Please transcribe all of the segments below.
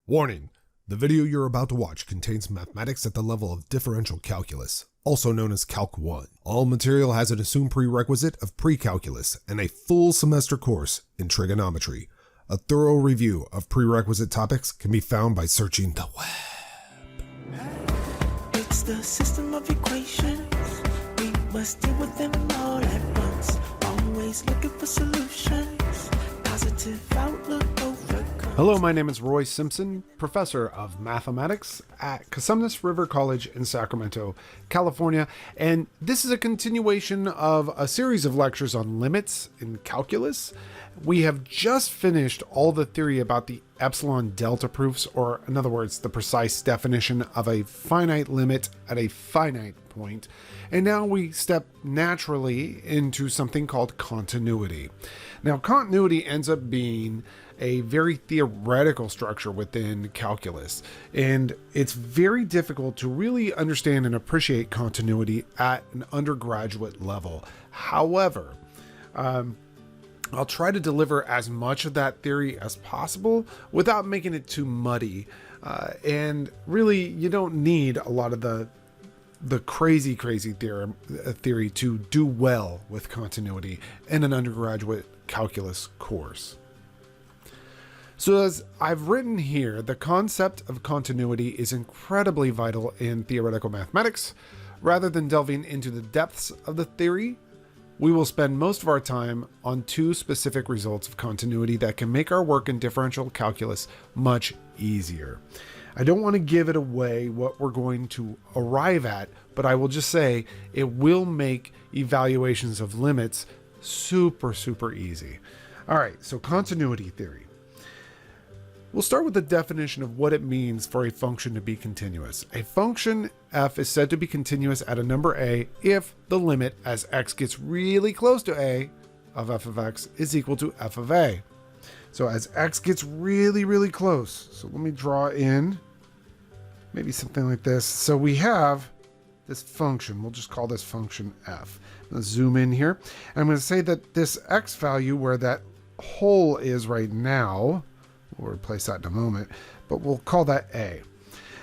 Warning! The video you're about to watch contains mathematics at the level of differential calculus, also known as Calc 1. All material has an assumed prerequisite of pre-calculus and a full semester course in trigonometry. A thorough review of prerequisite topics can be found by searching the web. It's the system of equations. We must deal with them all at once. Always looking for solutions. Positive outlook overcome. Hello, my name is Roy Simpson, professor of mathematics at Cosumnes River College in Sacramento, California, and this is a continuation of a series of lectures on limits in calculus. We have just finished all the theory about the epsilon delta proofs, or in other words, the precise definition of a finite limit at a finite point. And now we step naturally into something called continuity. Now, continuity ends up being a very theoretical structure within calculus, and it's very difficult to really understand and appreciate continuity at an undergraduate level. However, I'll try to deliver as much of that theory as possible without making it too muddy. And really, you don't need a lot of the crazy theory to do well with continuity in an undergraduate calculus course. So as I've written here, the concept of continuity is incredibly vital in theoretical mathematics. Rather than delving into the depths of the theory, we will spend most of our time on two specific results of continuity that can make our work in differential calculus much easier. I don't want to give it away what we're going to arrive at, but I will just say it will make evaluations of limits super easy. All right, so continuity theory. We'll start with the definition of what it means for a function to be continuous. A function f is said to be continuous at a number a if the limit as x gets really close to a of f of x is equal to f of a. So as x gets really close, so let me draw in maybe something like this. So we have this function, we'll just call this function f. I'm going to zoom in here, and I'm going to say that this x value where that hole is right now, we'll replace that in a moment, but we'll call that a.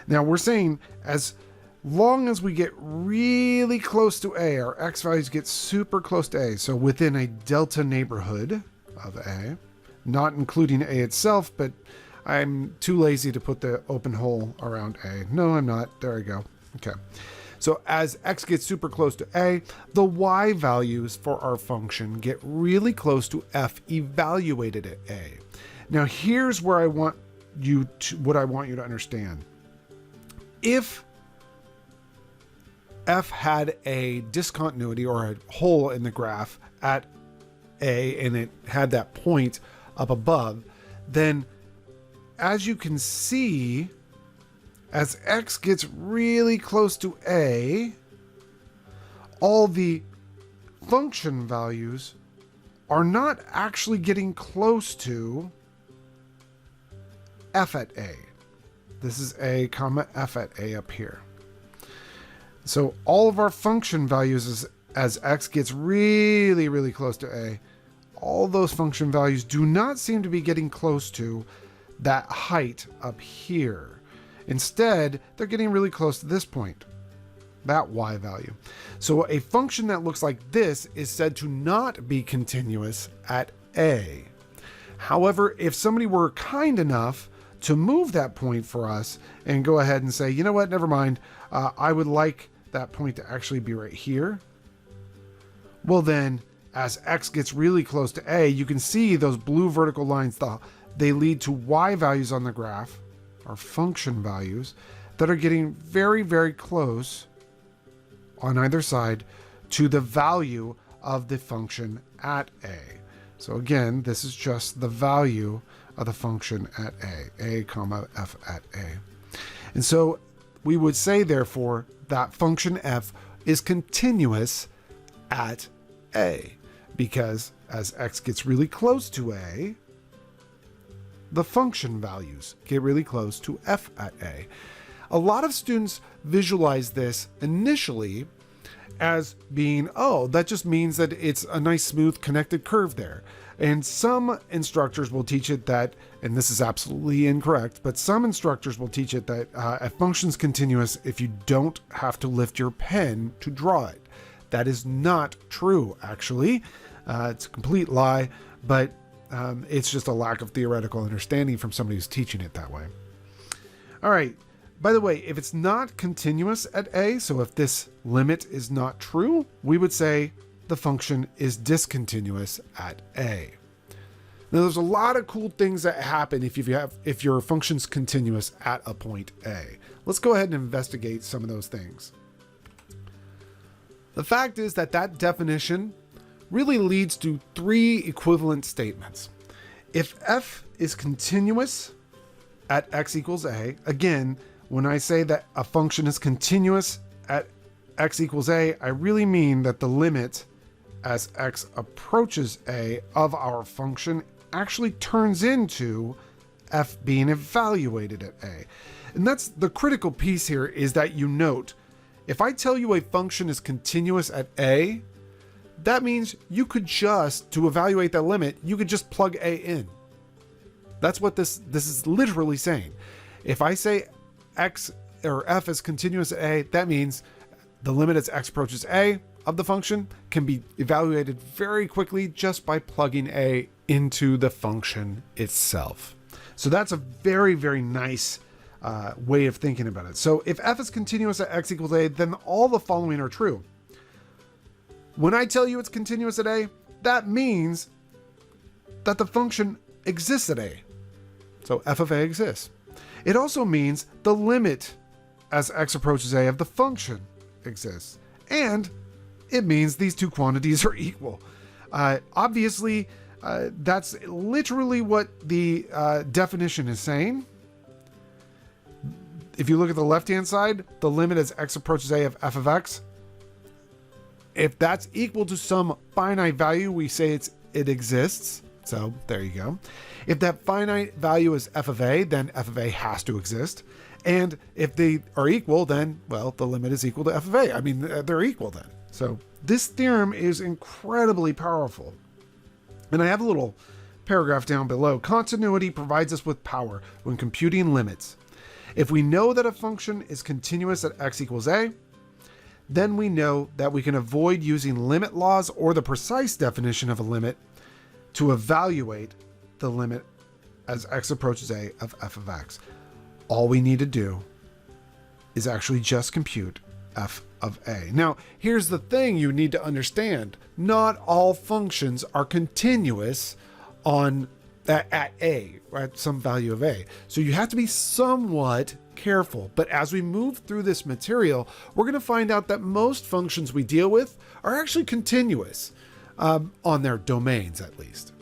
Now we're saying as long as we get really close to a, our x values get super close to a, so within a delta neighborhood of a, not including a itself, but I'm too lazy to put the open hole around a. No, I'm not. There we go. Okay. So as x gets super close to a, the y values for our function get really close to f evaluated at a. Now here's where I want you to understand. If f had a discontinuity or a hole in the graph at a and it had that point up above, then as you can see, as x gets really close to a, all the function values are not actually getting close to f at a. This is a comma f at a up here. So all of our function values as x gets really close to a, all those function values do not seem to be getting close to that height up here. Instead, they're getting really close to this point, that y value. So a function that looks like this is said to not be continuous at a. However, if somebody were kind enough to move that point for us and go ahead and say, you know what, never mind, I would like that point to actually be right here. Well then, as x gets really close to a, you can see those blue vertical lines, they lead to y values on the graph, or function values, that are getting very close on either side to the value of the function at a. So again, this is just the value of the function at a comma f at a. And so we would say, therefore, that function f is continuous at a, because as x gets really close to a, the function values get really close to f at a. A lot of students visualize this initially as being, oh, that just means that it's a nice smooth connected curve there. And some instructors will teach it that, and this is absolutely incorrect, but some instructors will teach it that a function's continuous if you don't have to lift your pen to draw it. That is not true, actually. It's a complete lie, but it's just a lack of theoretical understanding from somebody who's teaching it that way. All right. By the way, if it's not continuous at a, so if this limit is not true, we would say the function is discontinuous at a. Now, there's a lot of cool things that happen if your function's continuous at a point a. Let's go ahead and investigate some of those things. The fact is that definition really leads to three equivalent statements. If f is continuous at x equals a, again, when I say that a function is continuous at x equals a, I really mean that the limit as x approaches a of our function actually turns into f being evaluated at a. And that's the critical piece here, is that you note, if I tell you a function is continuous at a, that means you could just, to evaluate that limit, you could just plug a in. That's what this is literally saying. If I say x or f is continuous at a, that means the limit as x approaches a of the function can be evaluated very quickly just by plugging a into the function itself. So that's a very, very nice way of thinking about it. So if f is continuous at x equals a, then all the following are true. When I tell you it's continuous at a, that means that the function exists at a. So f of a exists. It also means the limit as x approaches a of the function exists. And it means these two quantities are equal. Obviously, that's literally what the definition is saying. If you look at the left-hand side, the limit as x approaches a of f of x, if that's equal to some finite value, we say it exists. So there you go. If that finite value is f of a, then f of a has to exist. And if they are equal, then, well, the limit is equal to f of a. I mean, they're equal then. So this theorem is incredibly powerful. And I have a little paragraph down below. Continuity provides us with power when computing limits. If we know that a function is continuous at x equals a, then we know that we can avoid using limit laws or the precise definition of a limit to evaluate the limit as x approaches a of f of x. All we need to do is actually just compute f of a. Now, here's the thing you need to understand. Not all functions are continuous at a, at some value of a. So you have to be somewhat careful. But as we move through this material, we're going to find out that most functions we deal with are actually continuous on their domains, at least.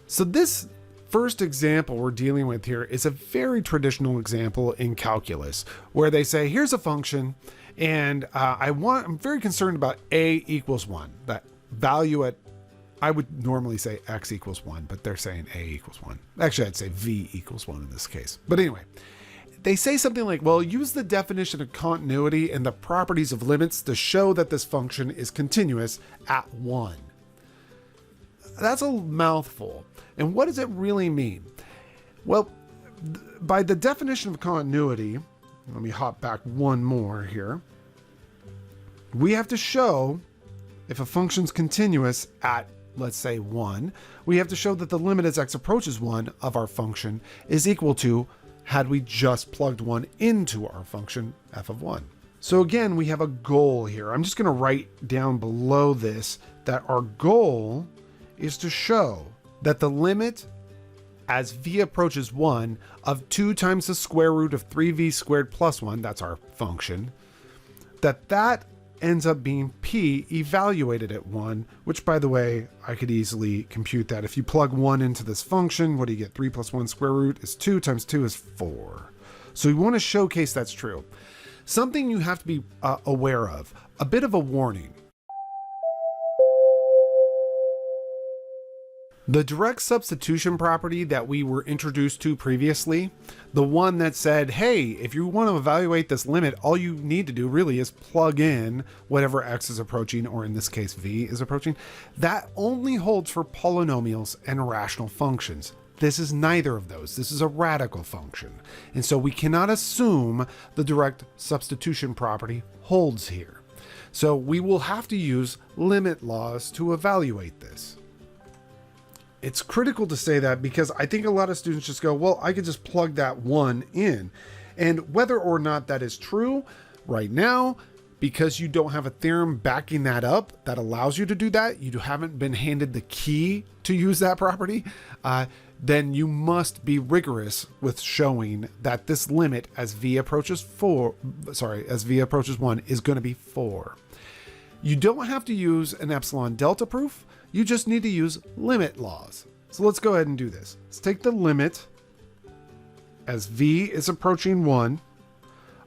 So this first example we're dealing with here is a very traditional example in calculus, where they say, here's a function, and I'm very concerned about a equals 1. That value at, I would normally say x equals 1, but they're saying a equals 1. Actually, I'd say v equals 1 in this case. But anyway, they say something like, well, use the definition of continuity and the properties of limits to show that this function is continuous at 1. That's a mouthful. And what does it really mean? Well, by the definition of continuity, let me hop back one more here. We have to show if a function's continuous at, let's say, 1, we have to show that the limit as x approaches 1 of our function is equal to, had we just plugged 1 into our function f of 1. So again, we have a goal here. I'm just going to write down below this that our goal is to show that the limit as v approaches 1 of 2 times the square root of 3v squared plus 1, that's our function, that ends up being p evaluated at 1, which, by the way, I could easily compute that. If you plug 1 into this function, what do you get? 3 plus 1 square root is 2 times 2 is 4. So we want to showcase that's true. Something you have to be aware of, a bit of a warning. The direct substitution property that we were introduced to previously, the one that said, hey, if you want to evaluate this limit, all you need to do really is plug in whatever x is approaching, or in this case, v is approaching, that only holds for polynomials and rational functions. This is neither of those. This is a radical function. And so we cannot assume the direct substitution property holds here. So we will have to use limit laws to evaluate this. It's critical to say that because I think a lot of students just go, well, I could just plug that one in. And whether or not that is true right now, because you don't have a theorem backing that up that allows you to do that, you haven't been handed the key to use that property, then you must be rigorous with showing that this limit as v approaches 1 is going to be 4. You don't have to use an epsilon delta proof. You just need to use limit laws. So let's go ahead and do this. Let's take the limit as v is approaching 1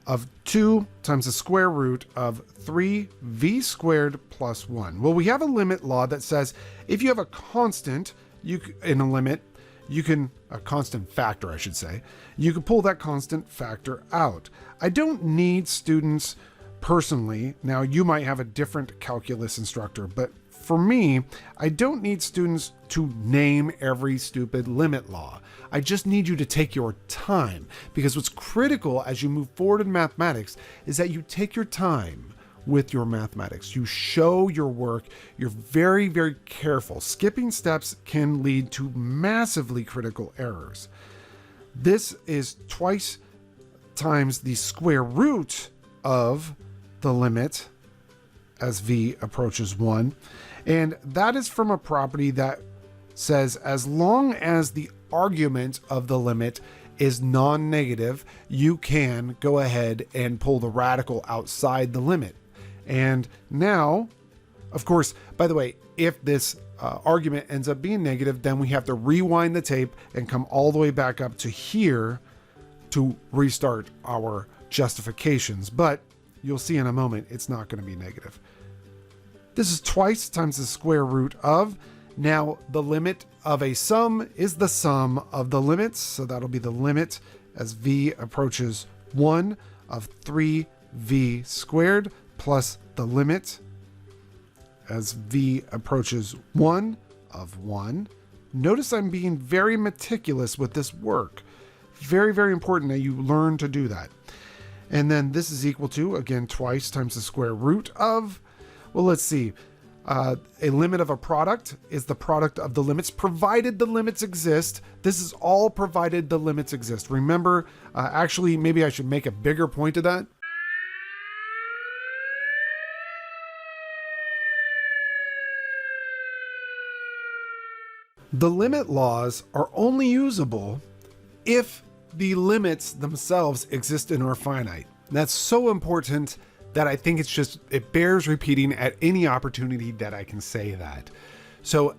of 2 times the square root of 3v squared plus 1. Well, we have a limit law that says if you have a constant in a limit, a constant factor, I should say, you can pull that constant factor out. I don't need students personally, now you might have a different calculus instructor, but for me, I don't need students to name every stupid limit law. I just need you to take your time, because what's critical as you move forward in mathematics is that you take your time with your mathematics. You show your work. You're very, very careful. Skipping steps can lead to massively critical errors. This is twice times the square root of the limit as v approaches 1. And that is from a property that says as long as the argument of the limit is non-negative, you can go ahead and pull the radical outside the limit. And now, of course, by the way, if this argument ends up being negative, then we have to rewind the tape and come all the way back up to here to restart our justifications. But you'll see in a moment, it's not going to be negative. This is twice times the square root of. Now, the limit of a sum is the sum of the limits. So that'll be the limit as v approaches 1 of 3v squared plus the limit as v approaches 1 of 1. Notice I'm being very meticulous with this work. Very, very important that you learn to do that. And then this is equal to, again, twice times the square root of, well, let's see. A limit of a product is the product of the limits, provided the limits exist. This is all provided the limits exist. Remember, actually, maybe I should make a bigger point of that. The limit laws are only usable if the limits themselves exist and are finite. That's so important that I think it bears repeating at any opportunity that I can say that. So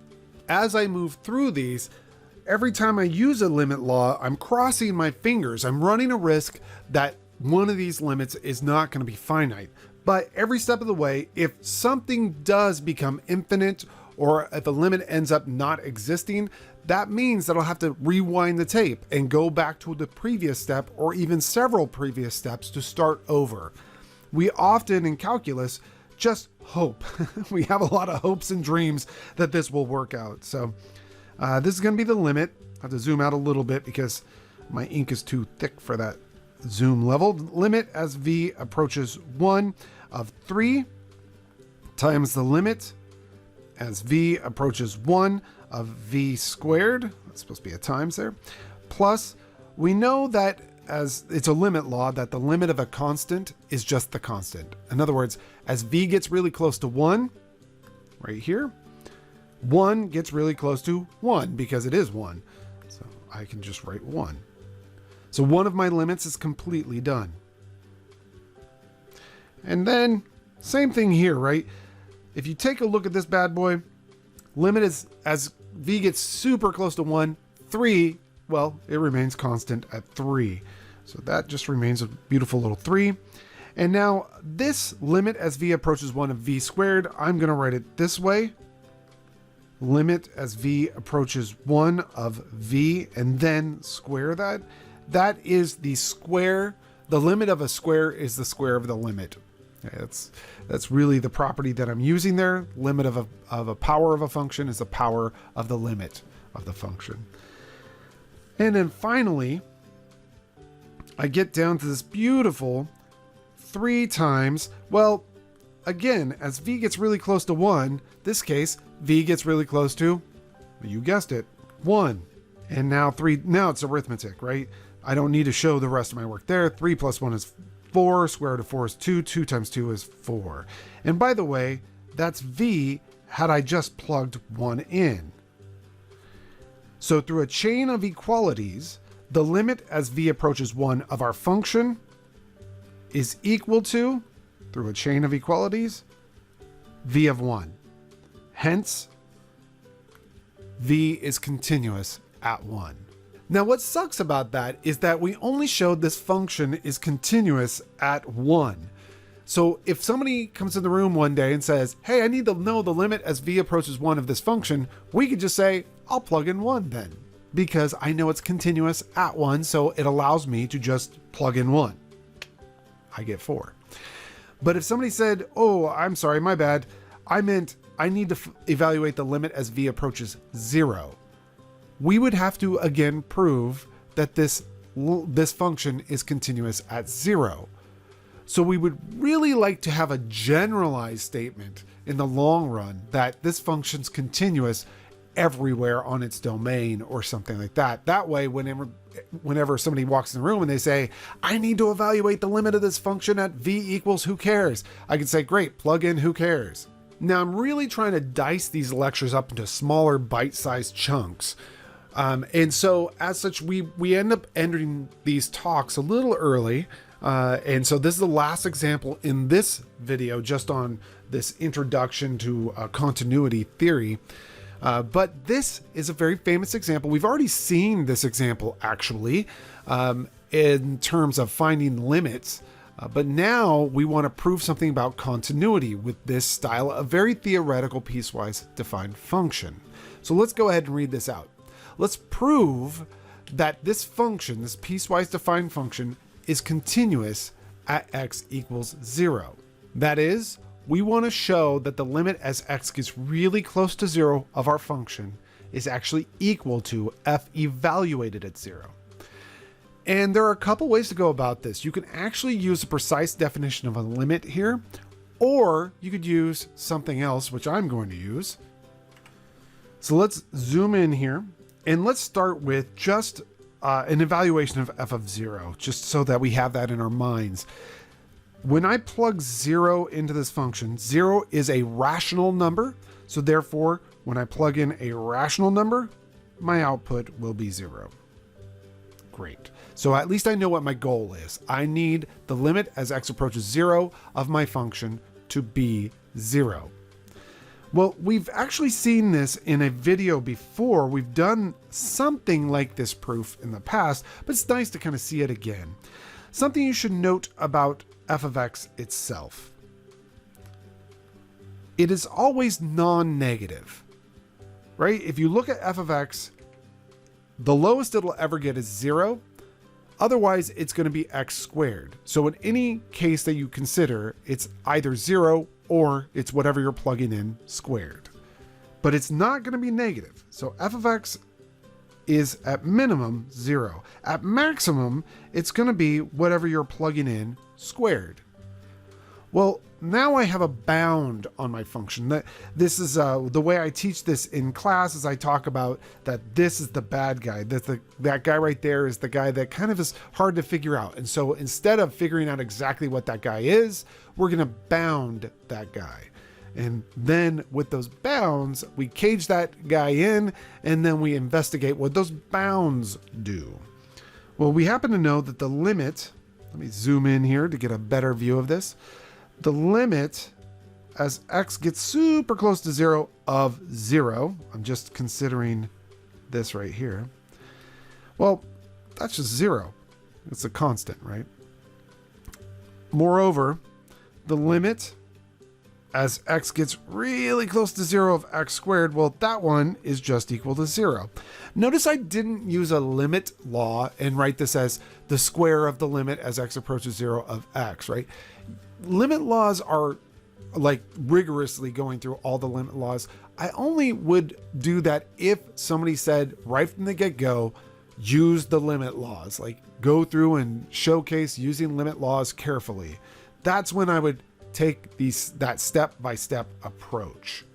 as I move through these, every time I use a limit law, I'm crossing my fingers. I'm running a risk that one of these limits is not going to be finite. But every step of the way, if something does become infinite, or if a limit ends up not existing, that means that I'll have to rewind the tape and go back to the previous step or even several previous steps to start over. We often in calculus just hope. We have a lot of hopes and dreams that this will work out. So this is going to be the limit. I have to zoom out a little bit because my ink is too thick for that zoom level. Limit as v approaches 1 of 3 times the limit as v approaches 1 of v squared. That's supposed to be a times there. Plus, we know that as it's a limit law that the limit of a constant is just the constant. In other words, as v gets really close to 1, right here, 1 gets really close to 1 because it is 1. So I can just write 1. So one of my limits is completely done. And then same thing here, right? If you take a look at this bad boy, limit is as v gets super close to 1, 3, well, it remains constant at 3. So that just remains a beautiful little 3. And now this limit as v approaches 1 of v squared, I'm going to write it this way. limit as v approaches 1 of v and then square that, that is the square. The limit of a square is the square of the limit. Okay, that's really the property that I'm using there. Limit of a power of a function is the power of the limit of the function. And then finally, I get down to this beautiful 3 times, well, again, as v gets really close to 1, this case, v gets really close to, you guessed it, 1. And now 3, now it's arithmetic, right? I don't need to show the rest of my work there. 3 plus 1 is 4, square root of 4 is 2, 2 times 2 is 4. And by the way, that's v had I just plugged 1 in. So through a chain of equalities, the limit as v approaches 1 of our function is equal to, through a chain of equalities, v of 1. Hence, v is continuous at 1. Now what sucks about that is that we only showed this function is continuous at 1. So if somebody comes in the room one day and says, hey, I need to know the limit as v approaches 1 of this function, we could just say, I'll plug in 1 then, because I know it's continuous at 1, so it allows me to just plug in 1. I get 4. But if somebody said, oh, I'm sorry, my bad, I meant I need to evaluate the limit as v approaches 0. We would have to again prove that this function is continuous at 0. So we would really like to have a generalized statement in the long run that this function's continuous everywhere on its domain or something like that. That way, whenever somebody walks in the room and they say, I need to evaluate the limit of this function at v equals who cares, I can say, great, plug in who cares. Now I'm really trying to dice these lectures up into smaller bite-sized chunks. And so as such, we end up ending these talks a little early. And so this is the last example in this video, just on this introduction to continuity theory. But this is a very famous example. We've already seen this example actually, in terms of finding limits. But now we want to prove something about continuity with this style, a very theoretical piecewise defined function. So let's go ahead and read this out. Let's prove that this function, this piecewise defined function, is continuous at x equals 0. That is, we want to show that the limit as x gets really close to 0 of our function is actually equal to f evaluated at 0. And there are a couple ways to go about this. You can actually use a precise definition of a limit here, or you could use something else, which I'm going to use. So let's zoom in here. And let's start with just an evaluation of f of 0, just so that we have that in our minds. When I plug 0 into this function, 0 is a rational number. So therefore, when I plug in a rational number, my output will be 0. Great. So at least I know what my goal is. I need the limit as x approaches 0 of my function to be 0. Well, we've actually seen this in a video before. We've done something like this proof in the past, but it's nice to kind of see it again. Something you should note about f of x itself. It is always non-negative, right? If you look at f of x, the lowest it'll ever get is 0. Otherwise, it's going to be x squared. So in any case that you consider, it's either 0 or it's whatever you're plugging in squared. But it's not going to be negative. So f of x is at minimum 0. At maximum, it's going to be whatever you're plugging in squared. Well, now I have a bound on my function. This is the way I teach this in class, is I talk about that this is the bad guy. That guy right there is the guy that kind of is hard to figure out. And so instead of figuring out exactly what that guy is, we're going to bound that guy. And then with those bounds, we cage that guy in, and then we investigate what those bounds do. Well, we happen to know that the limit, let me zoom in here to get a better view of this. The limit as x gets super close to 0 of 0, I'm just considering this right here. Well, that's just 0. It's a constant, right? Moreover, the limit as x gets really close to 0 of x squared, well, that one is just equal to 0. Notice I didn't use a limit law and write this as the square of the limit as x approaches 0 of x, right? Limit laws are like rigorously going through all the limit laws. I only would do that if somebody said right from the get-go, use the limit laws, like go through and showcase using limit laws carefully. That's when I would take that step-by-step approach.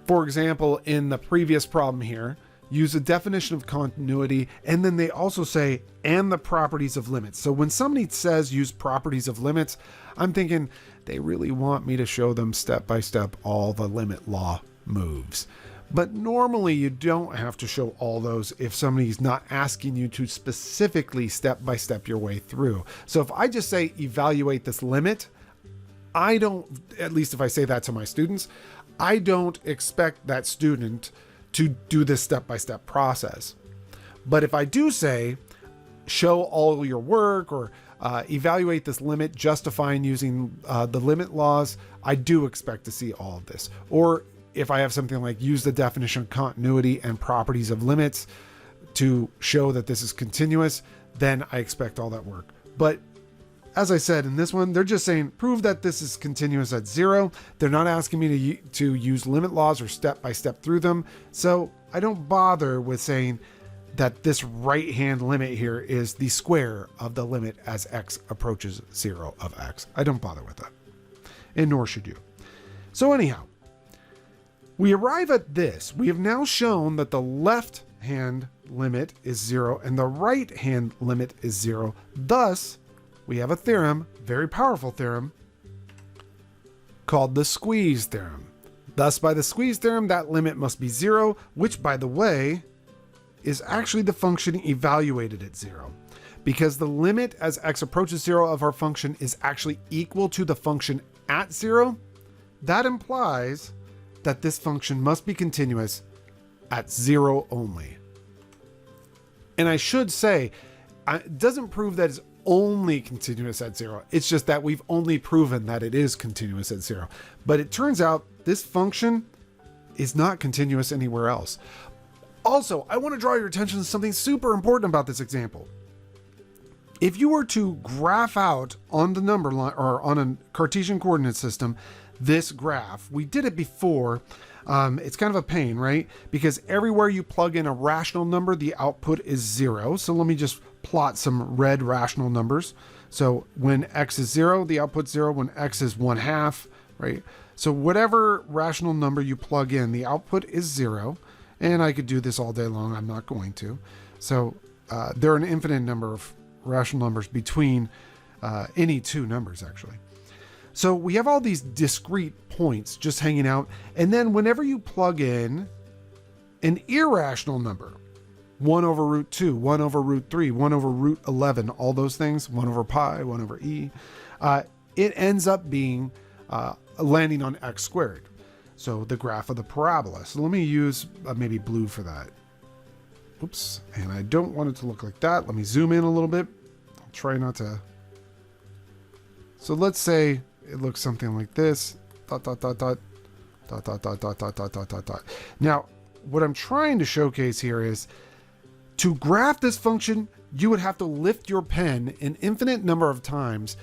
For example, in the previous problem here, use a definition of continuity, and then they also say, and the properties of limits. So when somebody says use properties of limits, I'm thinking they really want me to show them step-by-step all the limit law moves. But normally you don't have to show all those if somebody's not asking you to specifically step-by-step your way through. So if I just say evaluate this limit, I don't, at least if I say that to my students, I don't expect that student to do this step-by-step process. But if I do say, show all your work or evaluate this limit, justifying using the limit laws, I do expect to see all of this. Or if I have something like use the definition of continuity and properties of limits to show that this is continuous, then I expect all that work. But as I said, in this one, they're just saying, prove that this is continuous at 0. They're not asking me to use limit laws or step-by-step through them. So I don't bother with saying that this right-hand limit here is the square of the limit as x approaches 0 of x. I don't bother with that. And nor should you. So anyhow, we arrive at this. We have now shown that the left-hand limit is 0 and the right-hand limit is 0. Thus, we have a theorem, very powerful theorem, called the squeeze theorem. Thus, by the squeeze theorem, that limit must be 0, which, by the way, is actually the function evaluated at 0. Because the limit as x approaches 0 of our function is actually equal to the function at 0, that implies that this function must be continuous at 0 only. And I should say, it doesn't prove that it's only continuous at 0. It's just that we've only proven that it is continuous at 0. But it turns out this function is not continuous anywhere else. Also, I want to draw your attention to something super important about this example. If you were to graph out on the number line or on a Cartesian coordinate system, this graph, we did it before. It's kind of a pain, right? Because everywhere you plug in a rational number, the output is 0. So let me just plot some red rational numbers. So when x is 0, the output's 0. When x is 1/2, right? So whatever rational number you plug in, the output is 0. And I could do this all day long. I'm not going to. So there are an infinite number of rational numbers between any two numbers, actually. So we have all these discrete points just hanging out. And then whenever you plug in an irrational number, 1 over root 2, 1 over root 3, 1 over root 11, all those things, 1 over pi, 1 over e, it ends up being landing on x squared. So the graph of the parabola. So let me use maybe blue for that. Oops. And I don't want it to look like that. Let me zoom in a little bit. I'll try not to. So let's say it looks something like this. Dot, dot, dot, dot, dot, dot, dot, dot, dot, dot, dot, dot, dot. Now, what I'm trying to showcase here is to graph this function, you would have to lift your pen an infinite number of times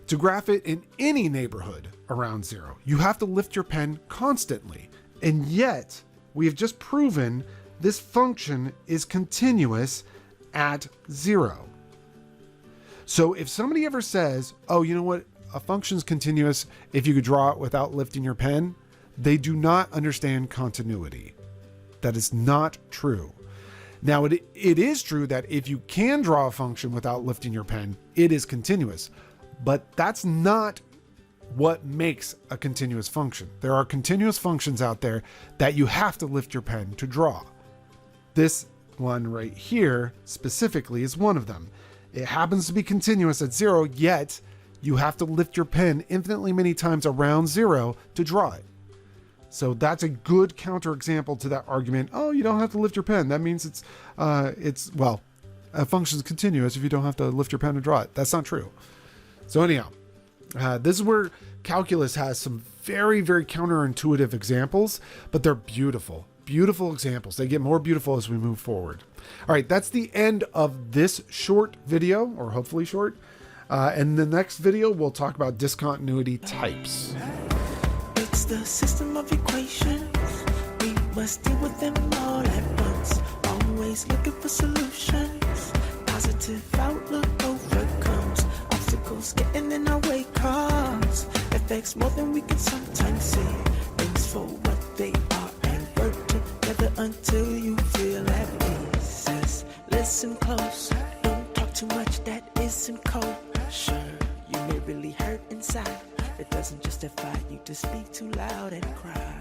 to graph it in any neighborhood around 0. You have to lift your pen constantly. And yet, we have just proven this function is continuous at 0. So if somebody ever says, oh, you know what? A function's continuous if you could draw it without lifting your pen, they do not understand continuity. That is not true. Now, it is true that if you can draw a function without lifting your pen, it is continuous. But that's not what makes a continuous function. There are continuous functions out there that you have to lift your pen to draw. This one right here specifically is one of them. It happens to be continuous at 0, yet you have to lift your pen infinitely many times around 0 to draw it. So that's a good counterexample to that argument. Oh, you don't have to lift your pen. That means it's a function's continuous if you don't have to lift your pen to draw it. That's not true. So anyhow, this is where calculus has some very, very counterintuitive examples, but they're beautiful. Beautiful examples. They get more beautiful as we move forward. All right, that's the end of this short video, or hopefully short. And the next video, we'll talk about discontinuity types. It's the system of equations. We must deal with them all at once. Always looking for solutions. Positive outlook overcomes obstacles getting in our way. Cause affects more than we can sometimes see. Things for what they are and work together until you feel at peace. Says, listen close. Don't talk too much that isn't cold. Sure, you may really hurt inside. It doesn't justify you to speak too loud and cry.